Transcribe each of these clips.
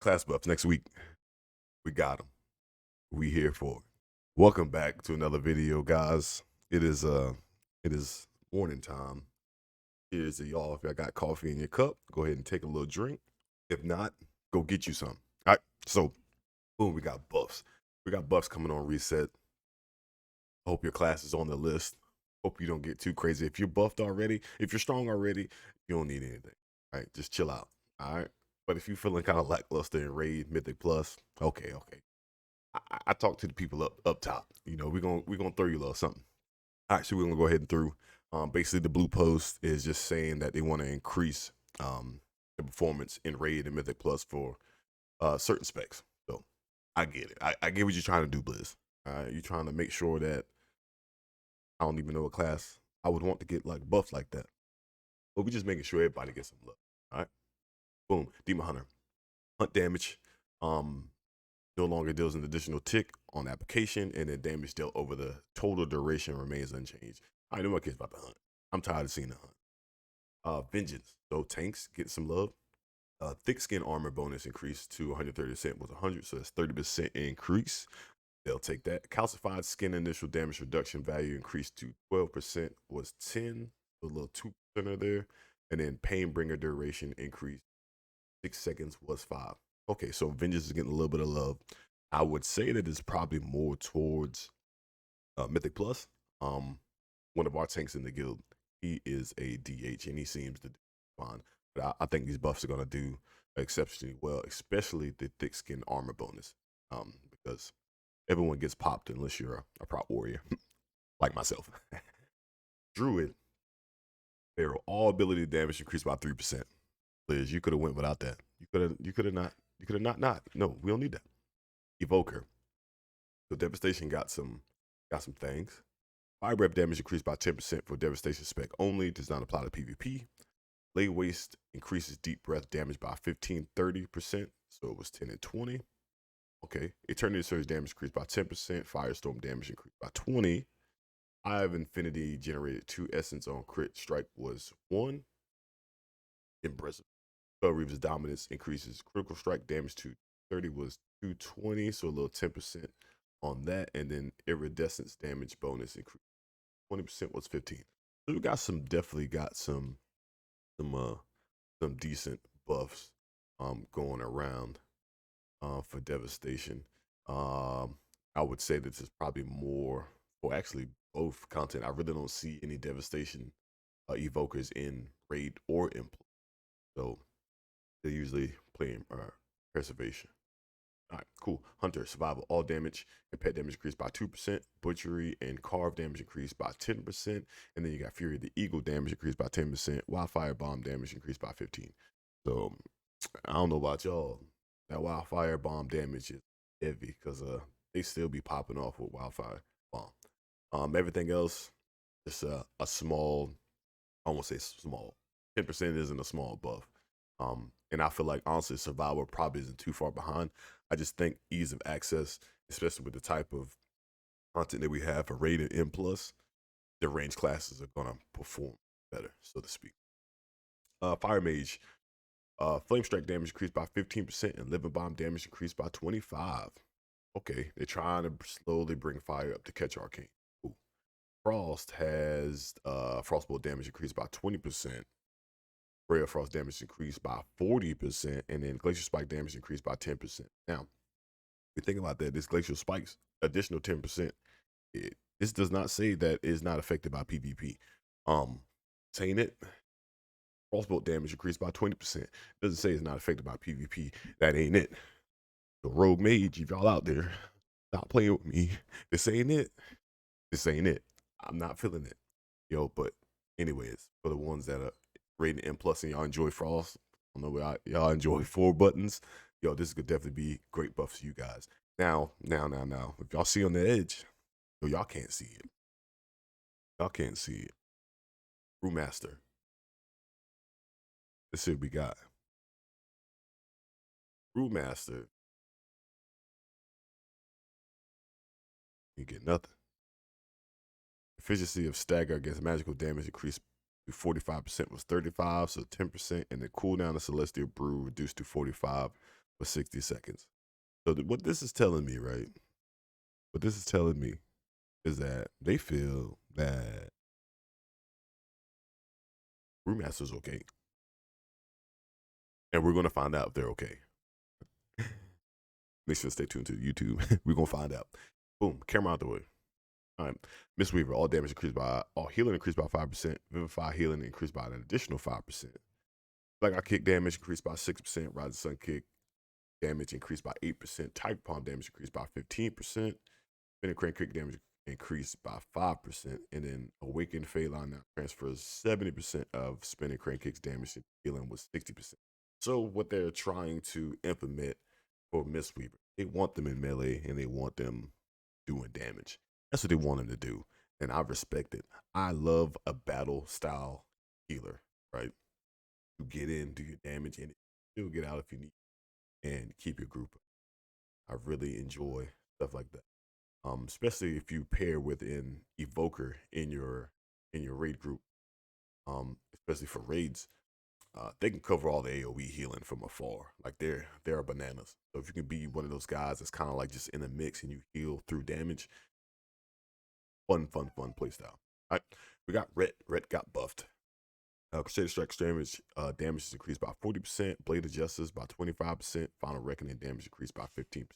Class buffs next week. We got them. We here for it. Welcome back to another video, guys. It is morning time. Here's to y'all. If y'all got coffee in your cup, go ahead and take a little drink. If not, go get you some. All right. So, boom, we got buffs. We got buffs coming on reset. Hope your class is on the list. Hope you don't get too crazy. If you're buffed already, if you're strong already, you don't need anything. All right, just chill out. All right. But if you're feeling kind of lackluster in Raid, Mythic Plus, okay. I talk to the people up top. You know, we're gonna throw you a little something. All right, so we're gonna go ahead and through. Basically, the blue post is just saying that they want to increase the performance in Raid and Mythic Plus for certain specs. So I get it. I get what you're trying to do, Blizz. You're trying to make sure that I don't even know what class I would want to get like buffs like that. But we're just making sure everybody gets some love. All right. Boom. Demon Hunter. Hunt damage. No longer deals an additional tick on application, and then damage dealt over the total duration remains unchanged. I know my kids about the hunt. I'm tired of seeing the hunt. Vengeance. So tanks get some love. Thick skin armor bonus increased to 130% was 100, so that's 30% increase. They'll take that. Calcified skin initial damage reduction value increased to 12% was 10, a little 2% there. And then Painbringer duration increased 6 seconds was 5. Okay, so Vengeance is getting a little bit of love. I would say that it's probably more towards Mythic Plus. One of our tanks in the guild, he is a DH and he seems to do fine. But I think these buffs are going to do exceptionally well, especially the thick skin armor bonus. Because everyone gets popped unless you're a prop warrior, like myself. Druid, Pharaoh, all ability damage increased by 3%. Liz, you could have went without that. You could have not. No, we don't need that. Evoker. So Devastation got some things. Fire breath damage increased by 10% for Devastation spec only. Does not apply to PvP. Lay Waste increases deep breath damage by 15-30%. So it was 10 and 20. Okay. Eternity Surge damage increased by 10%. Firestorm damage increased by 20. Eye of Infinity generated 2 essence on crit. Strike was 1. Impressive. Spell Reaver's dominance increases critical strike damage to 30 was 220, so a little 10% on that, and then iridescence damage bonus increase 20% was 15. So we got definitely got some decent buffs going around for Devastation. I would say that this is probably more, or actually both content. I really don't see any Devastation evokers in Raid or Impl. So they're usually playing Preservation. All right, cool. Hunter, Survival, all damage and pet damage increased by 2%. Butchery and Carve damage increased by 10%. And then you got Fury the Eagle damage increased by 10%. Wildfire Bomb damage increased by 15. So I don't know about y'all. That Wildfire Bomb damage is heavy because they still be popping off with Wildfire Bomb. Everything else, just a small, I won't say small. 10% isn't a small buff. And I feel like honestly, Survival probably isn't too far behind. I just think ease of access, especially with the type of content that we have for Raid and M plus, the range classes are gonna perform better, so to speak. Fire Mage, Flame Strike damage increased by 15% and Living Bomb damage increased by 25. Okay, they're trying to slowly bring fire up to catch Arcane. Ooh. Frost has Frostbolt damage increased by 20%. Ray of Frost damage increased by 40%, and then Glacial Spike damage increased by 10%. Now, we think about that, this Glacial Spike's additional 10%, this does not say that it is not affected by PvP. Saying it, Frostbolt damage increased by 20%. It doesn't say it's not affected by PvP. That ain't it. The Rogue Mage, if y'all out there, stop playing with me. This ain't it. This ain't it. I'm not feeling it. Yo, but anyways, for the ones that are rating M plus and y'all enjoy Frost, I don't know y'all enjoy 4 buttons. Yo, this could definitely be great buffs for you guys. Now. If y'all see on the edge, yo, y'all can't see it. Y'all can't see it. Brewmaster. Let's see what we got. Brewmaster. You get nothing. Efficiency of stagger against magical damage increased to 45% was 35, so 10%, and the cooldown of Celestial Brew reduced to 45 for 60 seconds. So what this is telling me, right? What this is telling me is that they feel that Brewmaster's okay. And we're going to find out if they're okay. Make sure to stay tuned to YouTube. We're going to find out. Boom, camera out the way. All right. Mistweaver, all damage increased by, all healing increased by 5%. Vivify healing increased by an additional 5%. Blackout kick damage increased by 6%. Rising Sun kick damage increased by 8%. Tiger Palm damage increased by 15%. Spinning Crane kick damage increased by 5%. And then Awakened Phalanx now transfers 70% of Spinning Crane kick's damage to healing with 60%. So what they're trying to implement for Mistweaver, they want them in melee and they want them doing damage. That's what they want them to do. And I respect it. I love a battle style healer, right? You get in, do your damage, and still get out if you need, and keep your group. I really enjoy stuff like that. Especially if you pair with an evoker in your raid group. Especially for raids, they can cover all the AoE healing from afar. Like they're bananas. So if you can be one of those guys that's kind of like just in a mix and you heal through damage, fun playstyle. All right, we got Ret. Ret got buffed. Crusader Strike's damage is increased by 40%. Blade of Justice by 25%. Final Reckoning damage increased by 15%.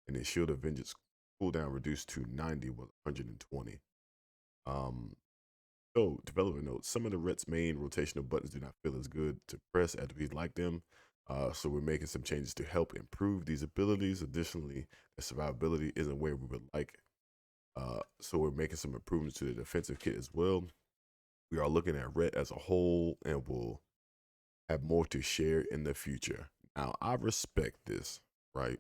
And then Shield of Vengeance cooldown reduced to 90 with 120. So, developer notes, some of the Ret's main rotational buttons do not feel as good to press as we'd like them. So we're making some changes to help improve these abilities. Additionally, the survivability isn't where we would like. So we're making some improvements to the defensive kit as well. We are looking at Ret as a whole and will have more to share in the future. Now, I respect this, right?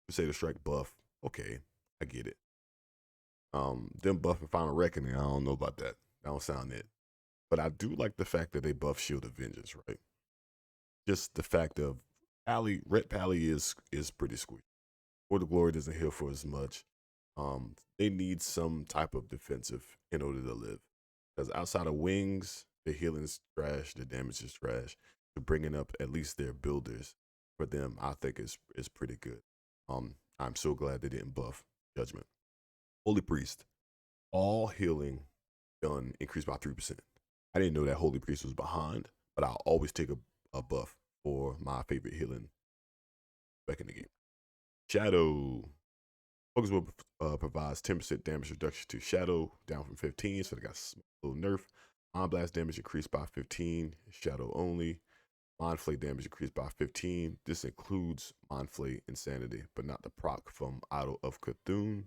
Crusader Strike buff, okay, I get it. Them buffing Final Reckoning, I don't know about that. That don't sound it. But I do like the fact that they buff Shield of Vengeance, right? Just the fact of Ret Pally is pretty squeaky. For the Glory doesn't heal for as much. They need some type of defensive in order to live. Because outside of wings, the healing is trash, the damage is trash. So bringing up at least their builders for them, I think is pretty good. I'm so glad they didn't buff Judgment. Holy Priest, all healing done increased by 3%. I didn't know that Holy Priest was behind, but I'll always take a buff for my favorite healing back in the game. Shadow. Focus will provides 10% damage reduction to Shadow, down from 15, so they got a little nerf. Mind Blast damage increased by 15, Shadow only. Mind Flay damage increased by 15. This includes Mind Flay Insanity, but not the proc from Idol of Cthulhu.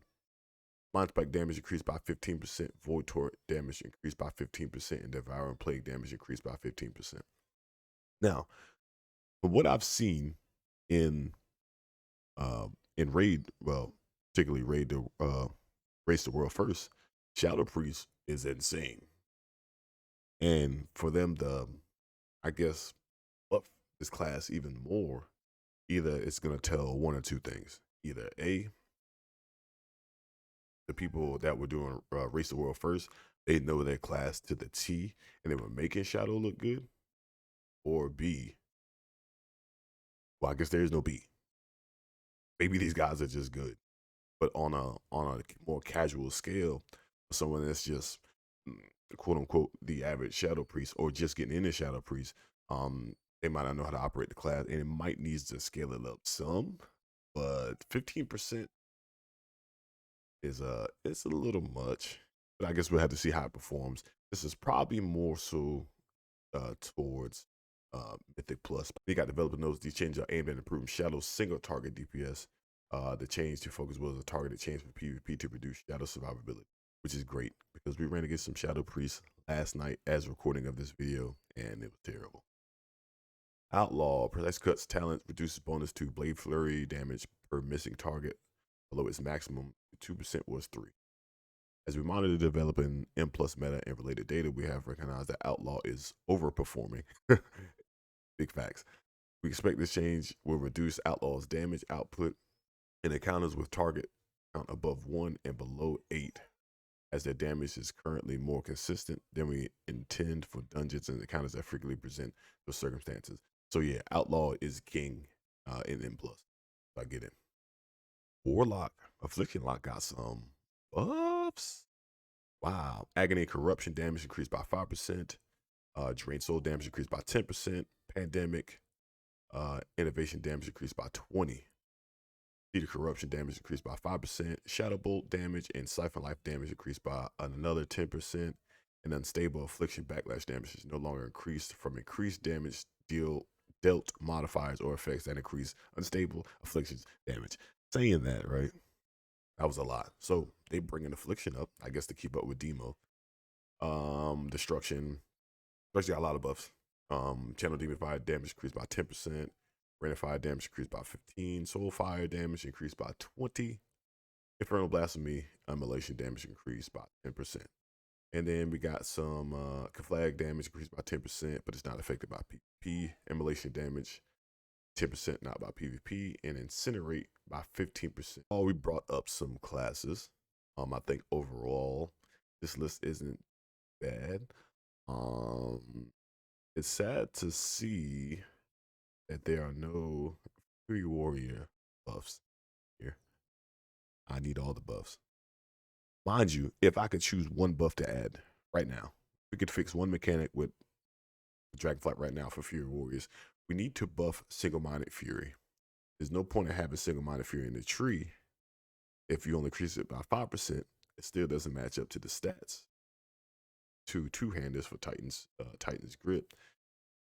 Mind Spike damage increased by 15%, Void Torrent damage increased by 15%, and Devouring Plague damage increased by 15%. Now, from what I've seen in Raid, well, particularly Race the World First, Shadow Priest is insane. And for them to, I guess, buff this class even more, either it's going to tell one or two things. Either A, the people that were doing Race the World First, they know their class to the T and they were making Shadow look good. Or B, well, I guess there is no B. Maybe these guys are just good. But on a more casual scale, someone that's just quote unquote the average Shadow Priest or just getting into Shadow Priest, they might not know how to operate the class, and it might need to scale it up some. But 15% is it's a little much. But I guess we'll have to see how it performs. This is probably more so towards Mythic Plus. They got developer notes. These changes are aimed at improving Shadow's single target DPS. The change to focus was a targeted change for PvP to reduce Shadow survivability, which is great because we ran against some Shadow Priests last night as recording of this video, and it was terrible. Outlaw, precise cuts talent reduces bonus to Blade Flurry damage per missing target below its maximum. 2% was 3. As we monitor the developing M plus meta and related data, we have recognized that Outlaw is overperforming. Big facts. We expect this change will reduce Outlaw's damage output in encounters with target count above 1 and below 8, as their damage is currently more consistent than we intend for dungeons and encounters that frequently present those circumstances. So yeah, Outlaw is king in N+. So I get it. Warlock, Affliction Lock got some buffs. Wow. Agony and Corruption damage increased by 5%. Drain Soul damage increased by 10%. Pandemic Innovation damage increased by 20. Cedar Corruption damage increased by 5%. Shadow Bolt damage and Siphon Life damage increased by another 10%. And Unstable Affliction Backlash damage is no longer increased from increased damage dealt modifiers or effects that increase Unstable Afflictions damage. Saying that, right? That was a lot. So they bringing Affliction up, I guess, to keep up with Demo. Destruction. Actually got a lot of buffs. Channel Demon Fire damage increased by 10%. Rain of Fire damage increased by 15. Soul Fire damage increased by 20. Infernal Blasphemy Immolation damage increased by 10%. And then we got some Conflag damage increased by 10%, but it's not affected by PvP. Immolation damage 10% not by PvP, and Incinerate by 15%. Oh, we brought up some classes. I think overall this list isn't bad. It's sad to see that there are no Fury Warrior buffs here. I need all the buffs. Mind you, if I could choose one buff to add right now, we could fix one mechanic with Dragonflight right now for Fury Warriors. We need to buff Single-Minded Fury. There's no point in having Single-Minded Fury in the tree if you only increase it by 5%. It still doesn't match up to the stats. Two-handers for Titan's Grip.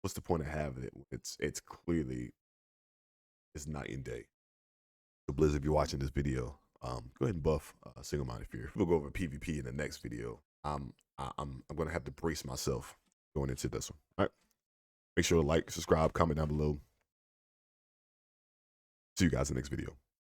What's the point of having it? It's clearly night and day. So Blizz, if you're watching this video, go ahead and buff Single-Minded Fury. We'll go over PvP in the next video. I'm gonna have to brace myself going into this one. All right. Make sure to like, subscribe, comment down below. See you guys in the next video.